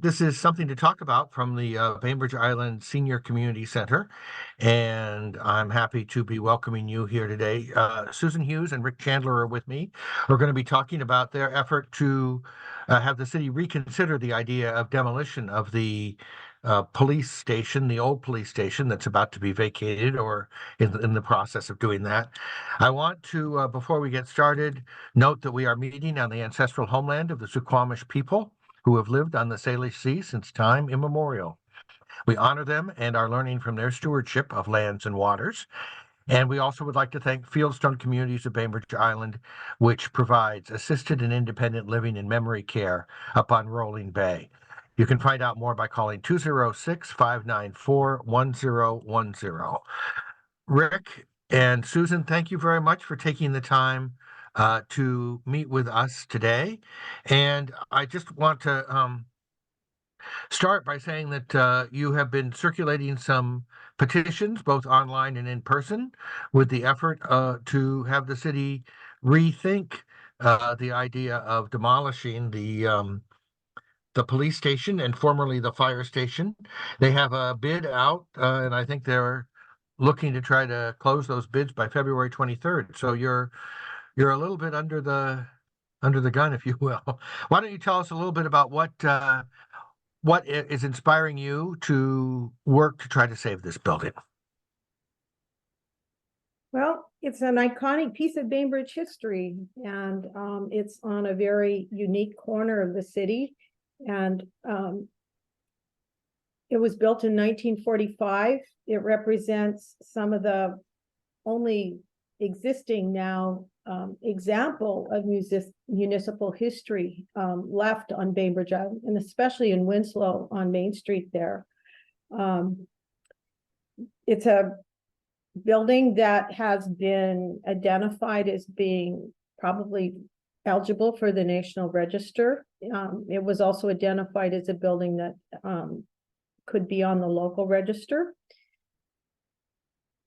This is something to talk about from the Bainbridge Island Senior Community Center, and I'm happy to be welcoming you here today. Susan Hughes and Rick Chandler are with me. We're going to be talking about their effort to have the city reconsider the idea of demolition of the police station, the old police station that's about to be vacated or in the process of doing that. I want to, before we get started, note that we are meeting on the ancestral homeland of the Suquamish people who have lived on the Salish Sea since time immemorial. We honor them and are learning from their stewardship of lands and waters. And we also would like to thank Fieldstone Communities of Bainbridge Island, which provides assisted and independent living and memory care up on Rolling Bay. You can find out more by calling 206-594-1010. Rick and Susan, thank you very much for taking the time to meet with us today. And I just want to start by saying that you have been circulating some petitions, both online and in person, with the effort to have the city rethink the idea of demolishing the police station and formerly the fire station. They have a bid out, and I think they're looking to try to close those bids by February 23rd. So you're a little bit under the gun, if you will. Why don't you tell us a little bit about what is inspiring you to work to try to save this building? Well, it's an iconic piece of Bainbridge history, and it's on a very unique corner of the city. And it was built in 1945. It represents some of the only existing now example of municipal history left on Bainbridge Island, and especially in Winslow on Main Street there. It's a building that has been identified as being probably eligible for the National Register. It was also identified as a building that could be on the local register.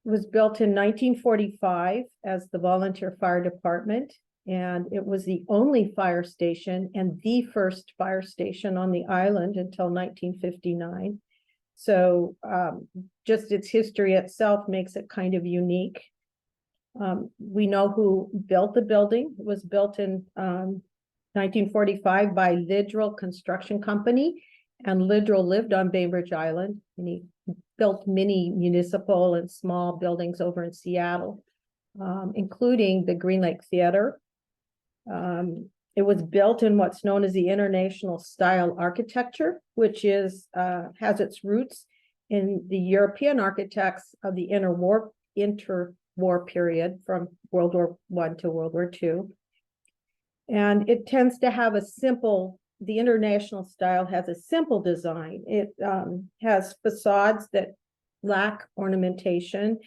It was built in 1945 as the volunteer fire department, and it was the only fire station and the first fire station on the island until 1959. So just its history itself makes it kind of unique. We know who built the building. It was built in 1945 by Lidrell Construction Company, and Lidrell lived on Bainbridge Island, and he built many municipal and small buildings over in Seattle, including the Green Lake Theater. It was built in what's known as the International Style Architecture, which is has its roots in the European architects of the interwar period from World War I to World War II. And it tends to have the international style has a simple design. It has facades that lack ornamentation,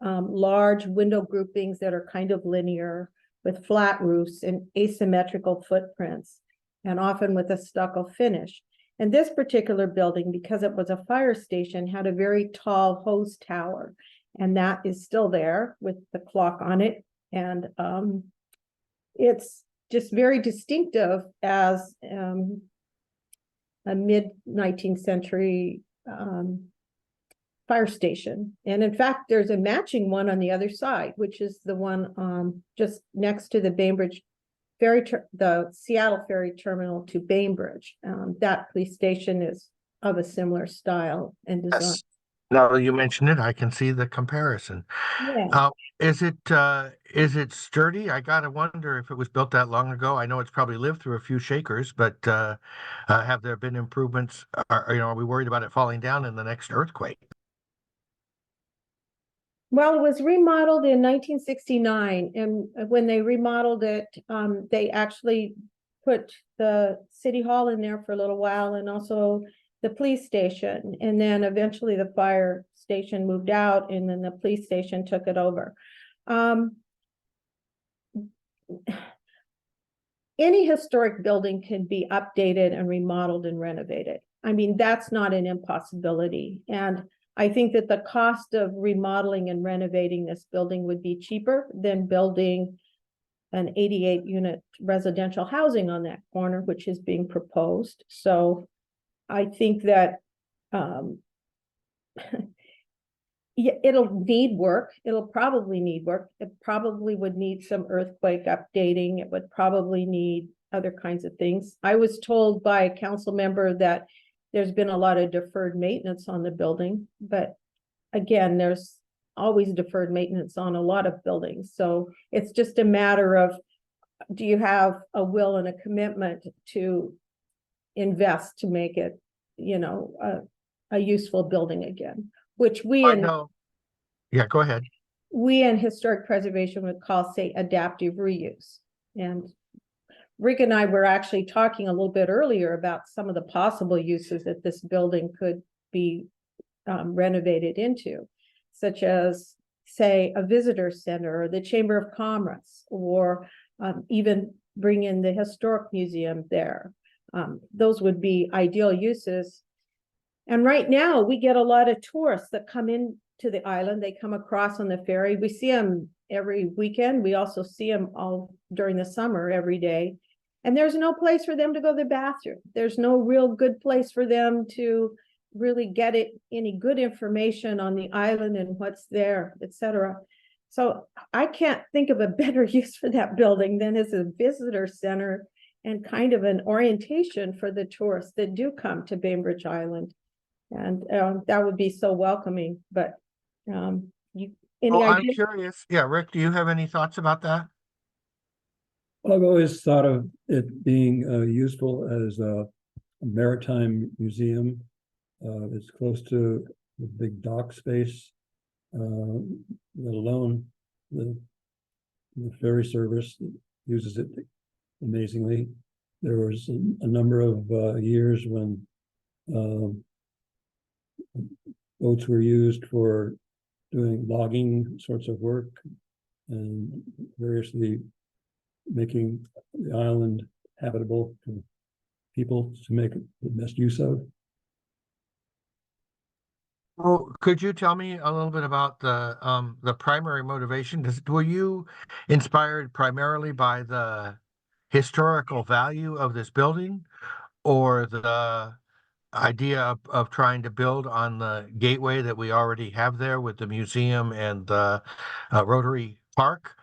large window groupings that are kind of linear, with flat roofs and asymmetrical footprints, and often with a stucco finish. And this particular building, because it was a fire station, had a very tall hose tower, and that is still there with the clock on it. And it's just very distinctive as a mid-19th century fire station. And in fact, there's a matching one on the other side, which is the one just next to the Bainbridge ferry, the Seattle ferry terminal to Bainbridge. That police station is of a similar style and design. Yes. Now you mentioned it, I can see the comparison. Yeah. Is it sturdy? I gotta wonder if it was built that long ago. I know it's probably lived through a few shakers, but have there been improvements? Are we worried about it falling down in the next earthquake? Well, it was remodeled in 1969, and when they remodeled it, they actually put the city hall in there for a little while, and also the police station, and then eventually the fire station moved out, and then the police station took it over. Any historic building can be updated and remodeled and renovated. I mean, that's not an impossibility. And I think that the cost of remodeling and renovating this building would be cheaper than building an 88-unit residential housing on that corner, which is being proposed. So I think that yeah, it'll need work. It'll probably need work. It probably would need some earthquake updating. It would probably need other kinds of things. I was told by a council member that there's been a lot of deferred maintenance on the building, but again, there's always deferred maintenance on a lot of buildings. So it's just a matter of, do you have a will and a commitment to invest to make it, a useful building again, which I know. Yeah, go ahead. we in historic preservation would call, say, adaptive reuse. And Rick and I were actually talking a little bit earlier about some of the possible uses that this building could be renovated into, such as, say, a visitor center or the Chamber of Commerce, or even bring in the historic museum there. Those would be ideal uses. And right now we get a lot of tourists that come in to the island. They come across on the ferry. We see them every weekend. We also see them all during the summer every day. And there's no place for them to go to the bathroom. There's no real good place for them to really get any good information on the island and what's there, etc. So I can't think of a better use for that building than as a visitor center and kind of an orientation for the tourists that do come to Bainbridge Island. And that would be so welcoming. But any Well, I'm idea? curious. Yeah, Rick, do you have any thoughts about that? I've always thought of it being useful as a maritime museum. It's close to the big dock space, let alone the ferry service uses it amazingly. There was a number of years when boats were used for doing logging sorts of work and variously making the island habitable for people to make the best use of. Well, could you tell me a little bit about the primary motivation? Were you inspired primarily by the historical value of this building, or the idea of trying to build on the gateway that we already have there with the museum and the Rotary Park,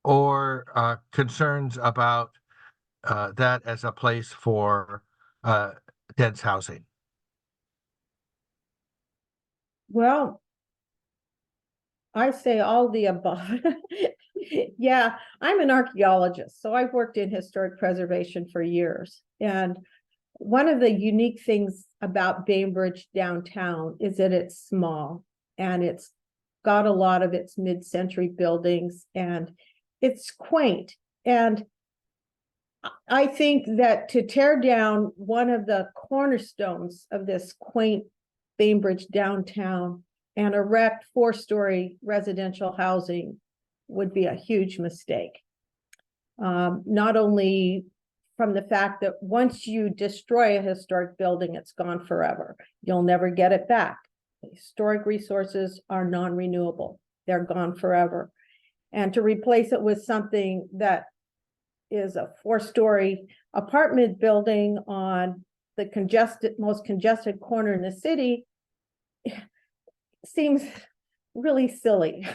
or concerns about that as a place for dense housing? Well, I say all the above. Yeah, I'm an archaeologist, so I've worked in historic preservation for years. And one of the unique things about Bainbridge downtown is that it's small and it's got a lot of its mid-century buildings and it's quaint. And I think that to tear down one of the cornerstones of this quaint Bainbridge downtown and erect 4-story residential housing would be a huge mistake. Not only from the fact that once you destroy a historic building, it's gone forever. You'll never get it back. Historic resources are non-renewable. They're gone forever. And to replace it with something that is a 4-story apartment building on the most congested corner in the city seems really silly.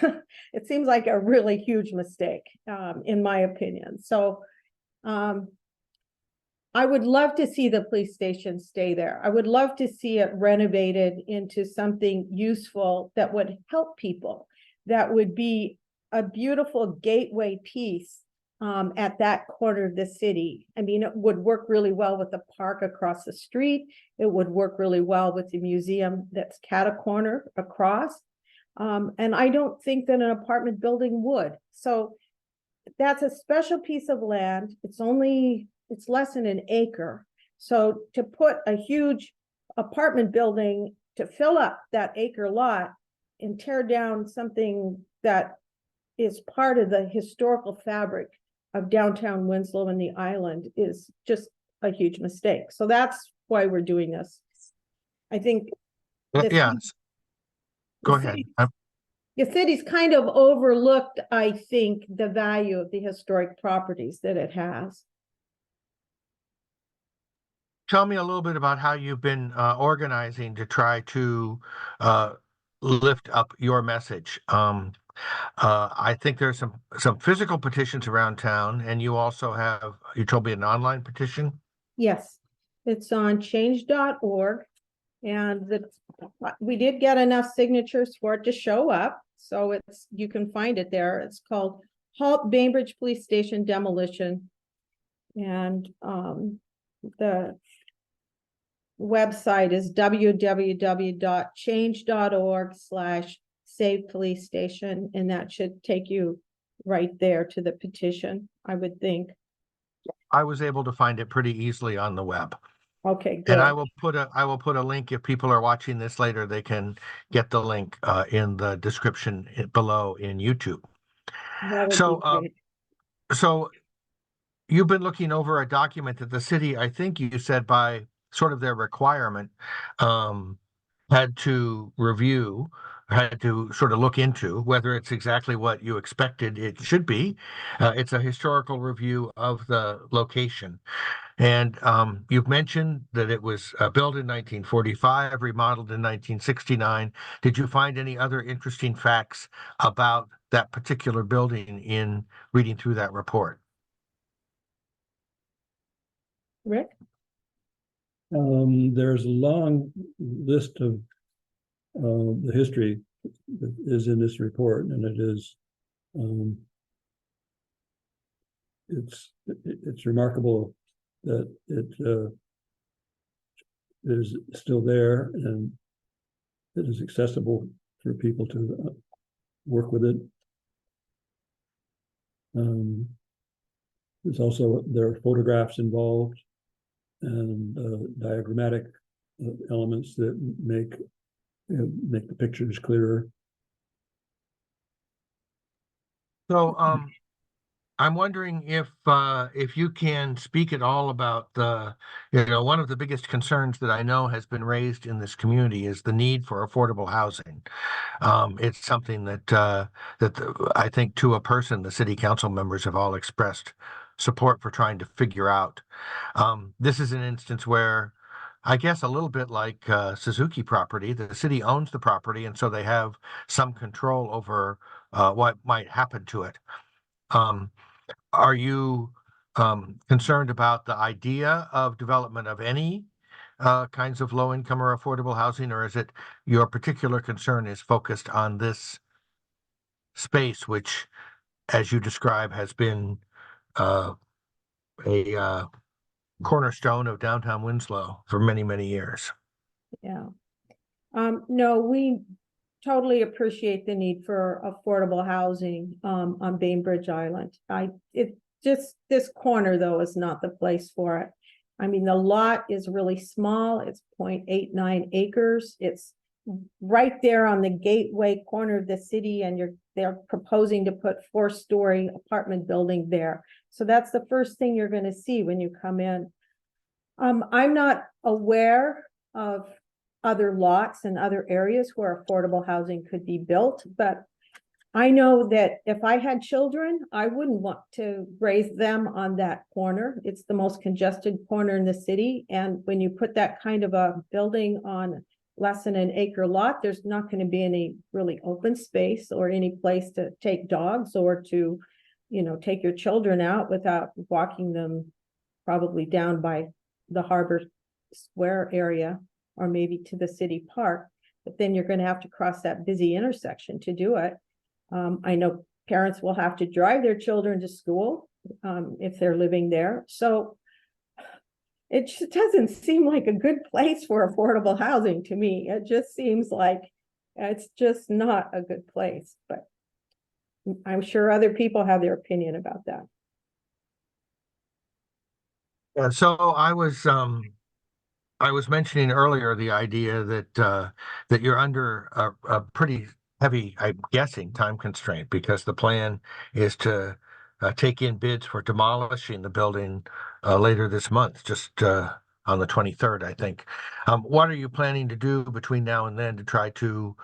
It seems like a really huge mistake, in my opinion. So I would love to see the police station stay there. I would love to see it renovated into something useful that would help people, that would be a beautiful gateway piece at that corner of the city. I mean, it would work really well with the park across the street. It would work really well with the museum that's cat a corner across. And I don't think that an apartment building would. So that's a special piece of land. It's less than an acre. So to put a huge apartment building to fill up that acre lot and tear down something that is part of the historical fabric of downtown Winslow and the island is just a huge mistake. So that's why we're doing this. I think Yes, go ahead. the city's kind of overlooked, I think, the value of the historic properties that it has. tell me a little bit about how you've been organizing to try to uh, lift up your message. I think there's some physical petitions around town, and you also have, you told me, an online petition. Yes, it's on change.org, and we did get enough signatures for it to show up, so you can find it there. It's called Halt Bainbridge Police Station Demolition, and the website is www.change.org/save police station, and that should take you right there to the petition, I would think. I was able to find it pretty easily on the web. Okay, And I good. will put a link, if people are watching this later, they can get the link in the description below in YouTube. That would So be great. so you've been looking over a document that the city, I think you said by sort of their requirement, had to review, had to sort of look into whether it's exactly what you expected it should be. It's a historical review of the location. And you've mentioned that it was built in 1945, remodeled in 1969. Did you find any other interesting facts about that particular building in reading through that report? Rick? There's a long list of the history that is in this report, and it's remarkable that it is still there and it is accessible for people to work with it. There are photographs involved and diagrammatic elements that make the pictures clearer. So I'm wondering if you can speak at all about one of the biggest concerns that I know has been raised in this community is the need for affordable housing. It's something that I think to a person, the city council members have all expressed support for trying to figure out. This is an instance where, I guess, a little bit like Suzuki property, the city owns the property, and so they have some control over what might happen to it. Are you concerned about the idea of development of any kinds of low income or affordable housing, or is it your particular concern is focused on this space, which, as you describe, has been a cornerstone of downtown Winslow for many, many years? Yeah. No, we totally appreciate the need for affordable housing on Bainbridge Island. This corner though is not the place for it. I mean, the lot is really small. It's 0.89 acres. It's right there on the gateway corner of the city, and they're proposing to put 4-story apartment building there. So that's the first thing you're going to see when you come in. I'm not aware of other lots and other areas where affordable housing could be built, but I know that if I had children, I wouldn't want to raise them on that corner. It's the most congested corner in the city. And when you put that kind of a building on less than an acre lot, there's not going to be any really open space or any place to take dogs or to, take your children out without walking them probably down by the Harbor Square area or maybe to the city park. But then you're going to have to cross that busy intersection to do it. I know parents will have to drive their children to school if they're living there. So it just doesn't seem like a good place for affordable housing to me. It just seems like it's just not a good place, but I'm sure other people have their opinion about that. Yeah, so I was mentioning earlier the idea that you're under a pretty heavy, I'm guessing, time constraint because the plan is to take in bids for demolishing the building later this month, just on the 23rd, I think. What are you planning to do between now and then to try to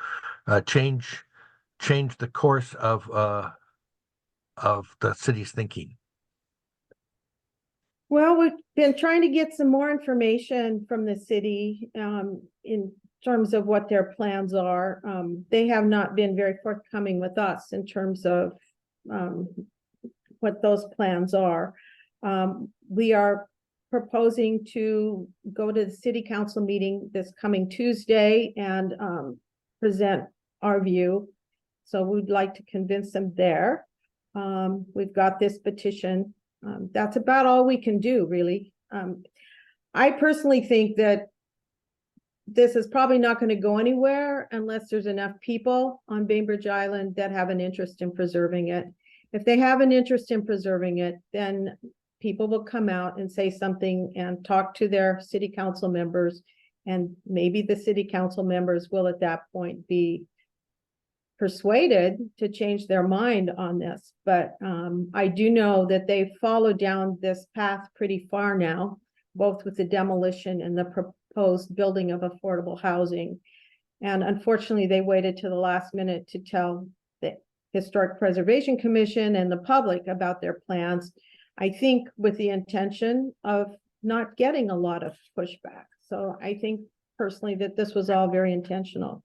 change the course of the city's thinking? Well, we've been trying to get some more information from the city in terms of what their plans are. They have not been very forthcoming with us in terms of what those plans are. We are proposing to go to the city council meeting this coming Tuesday and present our view. So we'd like to convince them there. We've got this petition. That's about all we can do, really. I personally think that this is probably not going to go anywhere unless there's enough people on Bainbridge Island that have an interest in preserving it. If they have an interest in preserving it, then people will come out and say something and talk to their city council members, and maybe the city council members will at that point be persuaded to change their mind on this. But I do know that they've followed down this path pretty far now, both with the demolition and the proposed building of affordable housing. And unfortunately, they waited to the last minute to tell the Historic Preservation Commission and the public about their plans, I think with the intention of not getting a lot of pushback. So I think personally that this was all very intentional.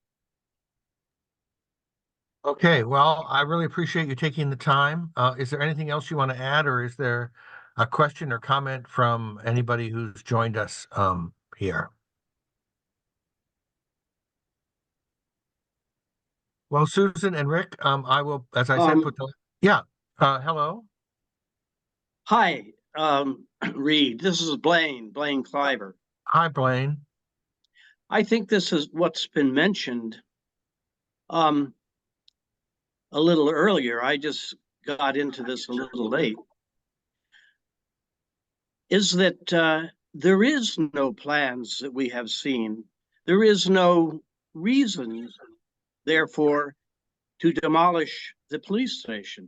Okay, well, I really appreciate you taking the time. Is there anything else you want to add, or is there a question or comment from anybody who's joined us here? Well, Susan and Rick, I will, as I said, yeah. Hello. Hi, Reed. This is Blaine Cliver. Hi, Blaine. I think this is what's been mentioned a little earlier. I just got into this a little late. Is that there is no plans that we have seen. There is no reason, therefore, to demolish the police station.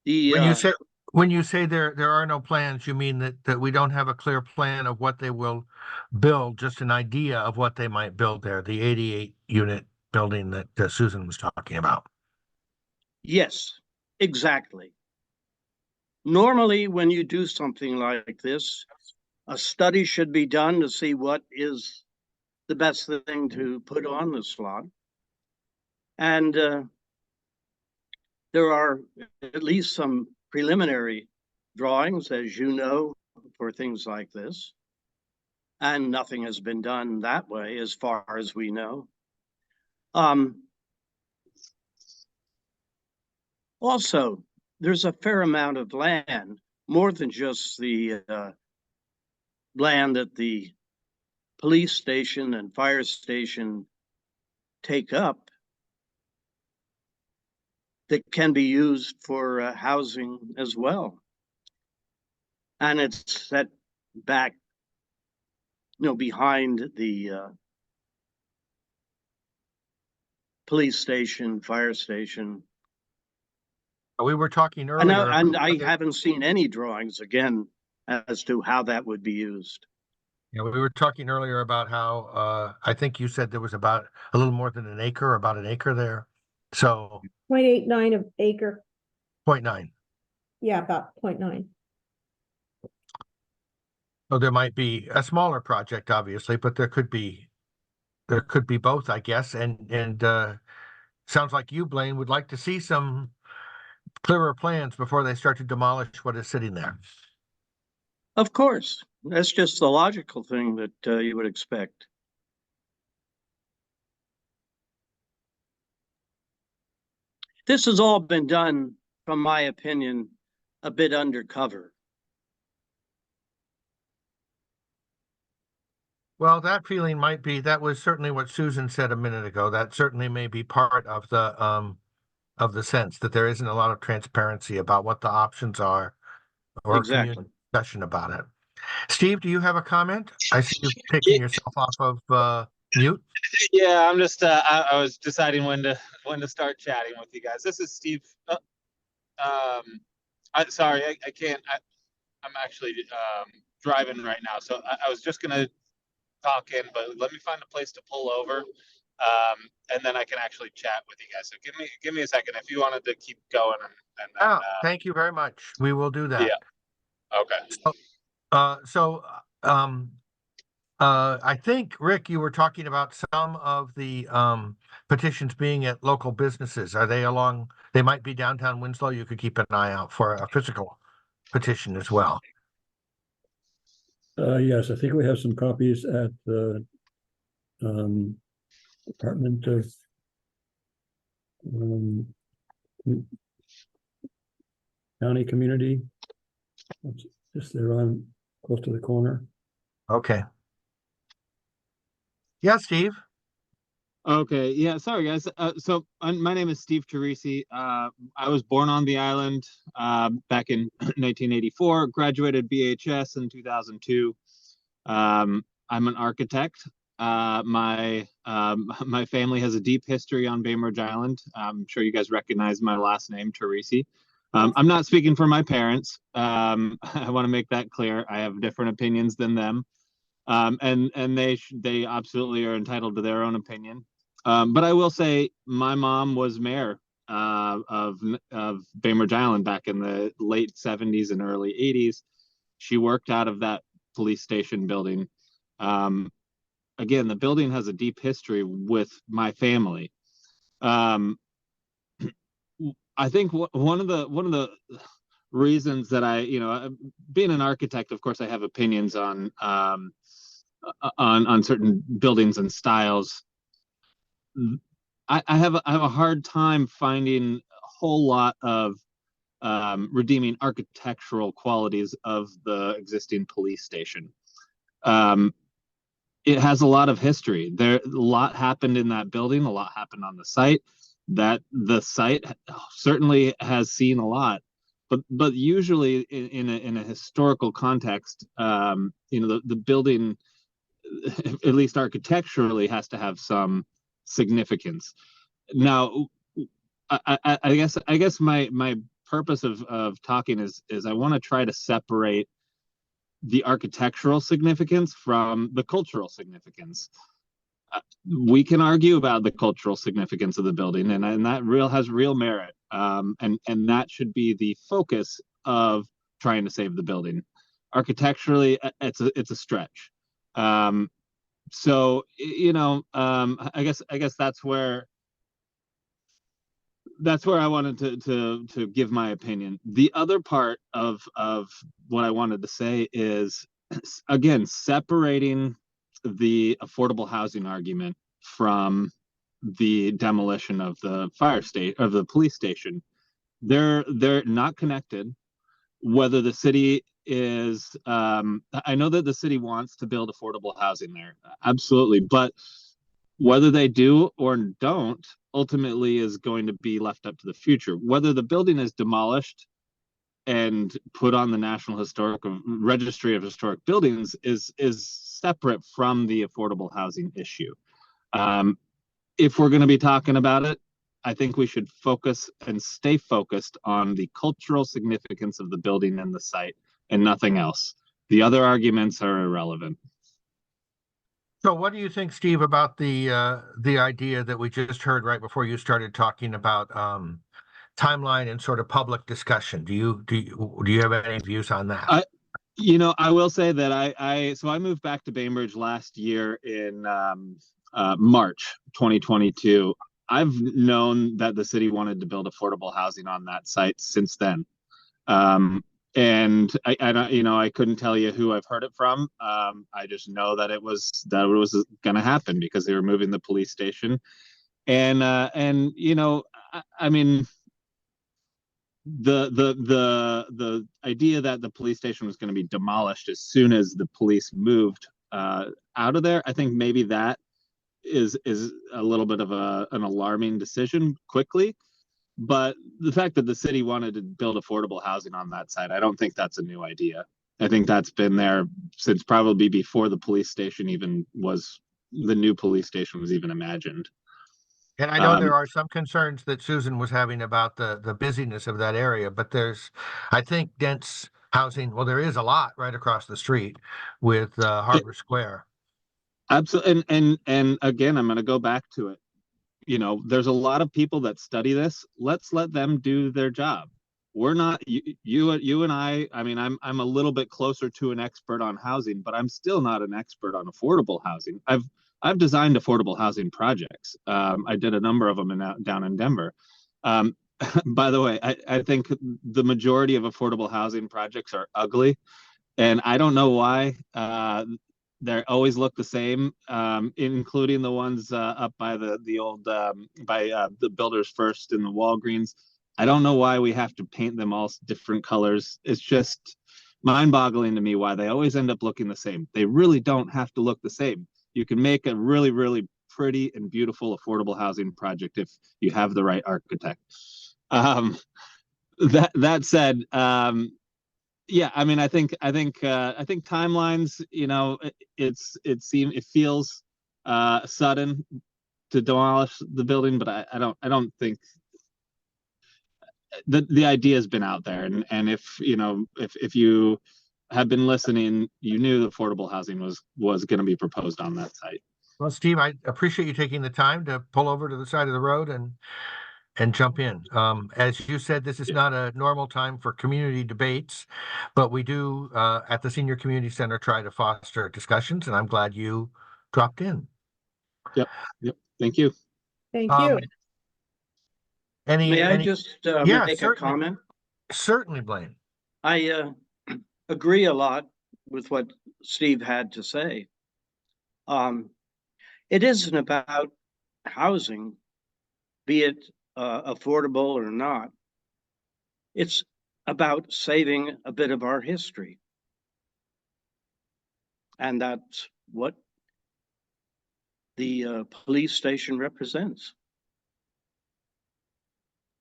When you say there are no plans, you mean that we don't have a clear plan of what they will build, just an idea of what they might build there, the 88 unit building that Susan was talking about. Yes, exactly. Normally, when you do something like this, a study should be done to see what is the best thing to put on the slot. And there are at least some preliminary drawings, as you know, for things like this. And nothing has been done that way as far as we know. Also, there's a fair amount of land, more than just the land that the police station and fire station take up, that can be used for housing as well. And it's set back, behind the police station, fire station. We were talking earlier. And I haven't seen any drawings again as to how that would be used. Yeah, we were talking earlier about how I think you said there was about a little more than an acre, about an acre there. So 0.89 of acre. 0.9. Yeah, about 0.9. So there might be a smaller project, obviously, but there could be both, I guess. And sounds like you, Blaine, would like to see some clearer plans before they start to demolish what is sitting there. Of course, that's just the logical thing that you would expect. This has all been done, from my opinion, a bit undercover. Well, that feeling might be, that was certainly what Susan said a minute ago. That certainly may be part of the sense that there isn't a lot of transparency about what the options are, or Exactly. discussion about it. Steve, do you have a comment? I see you taking yourself off of mute. Yeah, I'm just I was deciding when to start chatting with you guys. This is Steve. Sorry, I can't. I'm actually driving right now, so I was just gonna talk in, but let me find a place to pull over. and then I can actually chat with you guys. So give me a second if you wanted to keep going, and then Thank you very much. We will do that. yeah, okay. So, uh, so, um, I think, Rick, you were talking about some of the petitions being at local businesses. Are they along? They might be downtown Winslow. You could keep an eye out for a physical petition as well. Yes, I think we have some copies at the Department of um, County Community. It's just there on close to the corner. Okay. Yeah, Steve. Okay, yeah, sorry guys. My name is Steve Teresi. I was born on the island back in 1984, graduated BHS in 2002. I'm an architect. My family has a deep history on Bainbridge Island. I'm sure you guys recognize my last name, Teresi. I'm not speaking for my parents. I want to make that clear. I have different opinions than them. And they absolutely are entitled to their own opinion. But I will say my mom was mayor of Bainbridge Island back in the late 70s and early 80s. She worked out of that police station building. Again, the building has a deep history with my family. I think one of the reasons that being an architect, of course, I have opinions on certain buildings and styles. I have a hard time finding a whole lot of redeeming architectural qualities of the existing police station. It has a lot of history. A lot happened in that building. A lot happened on the site. That the site certainly has seen a lot, but usually in a historical context, the building, at least architecturally, has to have some significance. Now, I guess my purpose of talking is I want to try to separate the architectural significance from the cultural significance. We can argue about the cultural significance of the building, and that has real merit, and that should be the focus of trying to save the building. Architecturally, it's a stretch. So I guess that's where I wanted to give my opinion. The other part of what I wanted to say is, again, separating the affordable housing argument from the demolition of the police station. They're not connected. Whether the city is, I know that the city wants to build affordable housing there, absolutely, but whether they do or don't ultimately is going to be left up to the future. Whether the building is demolished and put on the National Registry of Historic Buildings is separate from the affordable housing issue. If we're going to be talking about it, I think we should focus and stay focused on the cultural significance of the building and the site and nothing else. The other arguments are irrelevant. So what do you think, Steve, about the idea that we just heard right before you started talking about timeline and sort of public discussion? Do you have any views on that? I will say that I moved back to Bainbridge last year in March 2022. I've known that the city wanted to build affordable housing on that site since then. And I couldn't tell you who I've heard it from. I just know that it was going to happen because they were moving the police station, and I mean, the idea that the police station was going to be demolished as soon as the police moved out of there, I think maybe that is a little bit of an alarming decision quickly. But the fact that the city wanted to build affordable housing on that site, I don't think that's a new idea. I think that's been there since probably before the new police station was even imagined. And I know there are some concerns that Susan was having about the busyness of that area, but there's, I think, dense housing. Well, there is a lot right across the street with Harbor Square. Absolutely. And again, I'm going to go back to it. You know, there's a lot of people that study this. Let's let them do their job. We're not you and I mean, I'm a little bit closer to an expert on housing, but I'm still not an expert on affordable housing. I've designed affordable housing projects. I did a number of them down in Denver. Um, by the way, I think the majority of affordable housing projects are ugly, and I don't know why. They always look the same, including the ones up by the old by the Builders First in the Walgreens. I don't know why we have to paint them all different colors. It's just mind-boggling to me why they always end up looking the same. They really don't have to look the same. You can make a really, really pretty and beautiful affordable housing project if you have the right architect. That said, yeah, I mean, I think timelines, you know, it feels sudden to demolish the building, but I don't think the idea has been out there, and if you know if you have been listening, you knew affordable housing was going to be proposed on that site. Well, Steve, I appreciate you taking the time to pull over to the side of the road and jump in. As you said, this is not a normal time for community debates, but we do at the Senior Community Center try to foster discussions, and I'm glad you dropped in. Yep. Thank you. Thank you. May I Any? just Yeah, make a comment? certainly, Blaine. I agree a lot with what Steve had to say. It isn't about housing, be it affordable or not. It's about saving a bit of our history. And that's what the police station represents.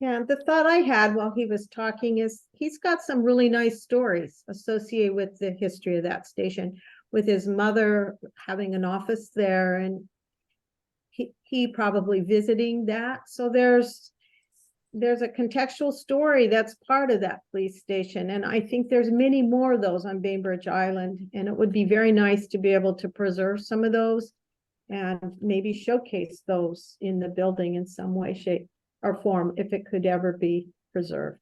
Yeah, the thought I had while he was talking is he's got some really nice stories associated with the history of that station, with his mother having an office there and he probably visiting that. So there's a contextual story that's part of that police station. And I think there's many more of those on Bainbridge Island. And it would be very nice to be able to preserve some of those and maybe showcase those in the building in some way, shape, or form if it could ever be preserved.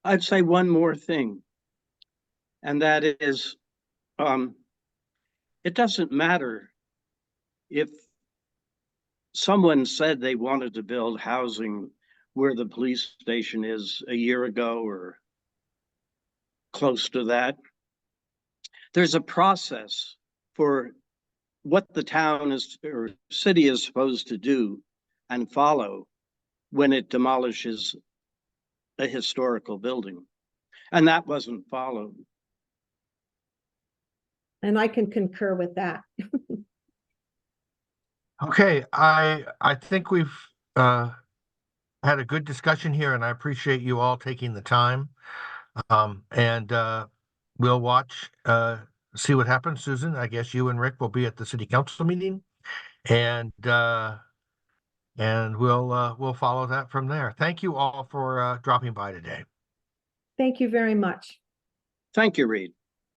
I'd say one more thing, and that is it doesn't matter if someone said they wanted to build housing where the police station is a year ago or close to that. There's a process for what the town is or city is supposed to do and follow when it demolishes a historical building. And that wasn't followed. And I can concur with that. Okay, I think we've had a good discussion here, and I appreciate you all taking the time. And we'll watch, see what happens. Susan, I guess you and Rick will be at the city council meeting, and we'll follow that from there. Thank you all for dropping by today. Thank you very much. Thank you, Reed.